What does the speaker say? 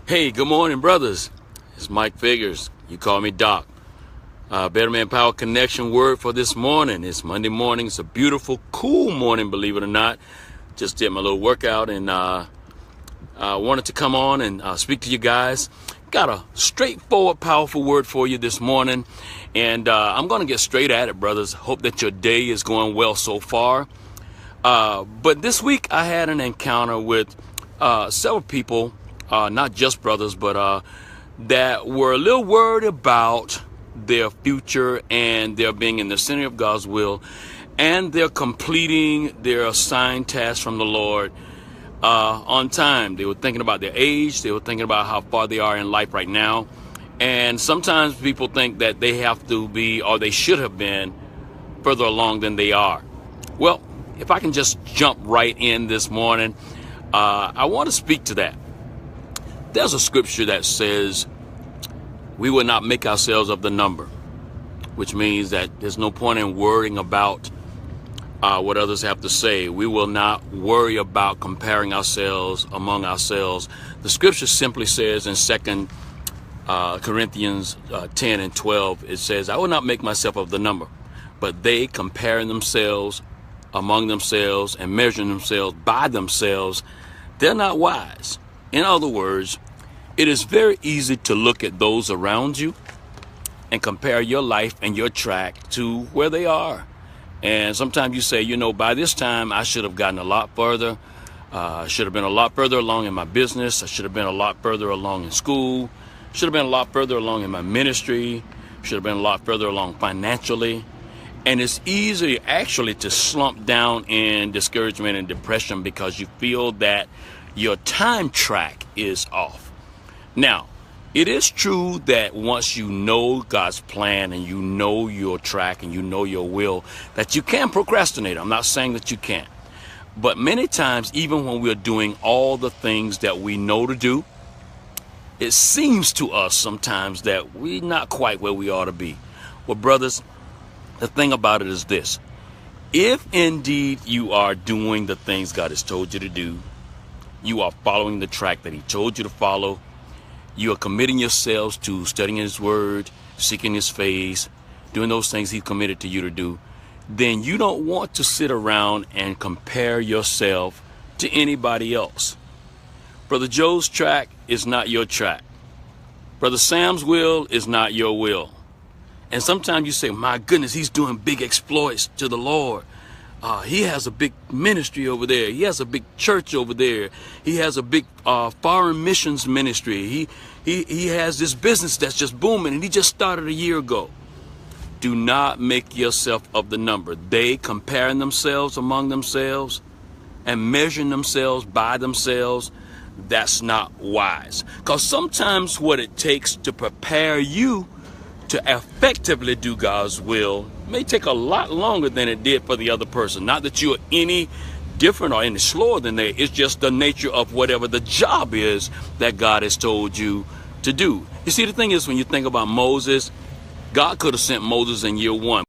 Hey, good morning, brothers. It's Mike Figures. You call me Doc. Better Man Power Connection word for this morning. It's Monday morning. It's a beautiful, cool morning, believe it or not. Just did my little workout and wanted to come on and speak to you guys. Got a straightforward, powerful word for you this morning. And I'm going to get straight at it, brothers. Hope that your day is going well so far. But this week I had an encounter with several people, not just brothers, but that were a little worried about their future and their being in the center of God's will, and they're completing their assigned tasks from the Lord on time. They were thinking about their age. They were thinking about how far they are in life right now. And sometimes people think that they have to be, or they should have been, further along than they are. Well, if I can just jump right in this morning, I want to speak to that. There's a scripture that says we will not make ourselves of the number, which means that there's no point in worrying about what others have to say. We will not worry about comparing ourselves among ourselves. The scripture simply says in 2 Corinthians 10 and 12, it says, I will not make myself of the number, but they comparing themselves among themselves and measuring themselves by themselves, they're not wise. In other words, it is very easy to look at those around you and compare your life and your track to where they are. And sometimes you say, by this time I should have gotten a lot further. I should have been a lot further along in my business. I should have been a lot further along in school. Should have been a lot further along in my ministry. Should have been a lot further along financially. And it's easy actually to slump down in discouragement and depression because you feel that your time track is off. Now, it is true that once you know God's plan and you know your track and you know your will, that you can procrastinate. I'm not saying that you can't. But many times, even when we're doing all the things that we know to do, it seems to us sometimes that we're not quite where we ought to be. Well, brothers, the thing about it is this. If indeed you are doing the things God has told you to do, you are following the track that He told you to follow, you are committing yourselves to studying His Word, seeking His face, doing those things He committed to you to do, then you don't want to sit around and compare yourself to anybody else. Brother Joe's track is not your track. Brother Sam's will is not your will. And sometimes you say, my goodness, he's doing big exploits to the Lord. He has a big ministry over there. He has a big church over there. He has a big foreign missions ministry. He has this business that's just booming, and he just started a year ago. Do not make yourself of the number. They comparing themselves among themselves and measuring themselves by themselves. That's not wise. Because sometimes what it takes to prepare you to effectively do God's will may take a lot longer than it did for the other person. Not that you're any different or any slower than they. It's just the nature of whatever the job is that God has told you to do. You see, the thing is, when you think about Moses, God could have sent Moses in year one.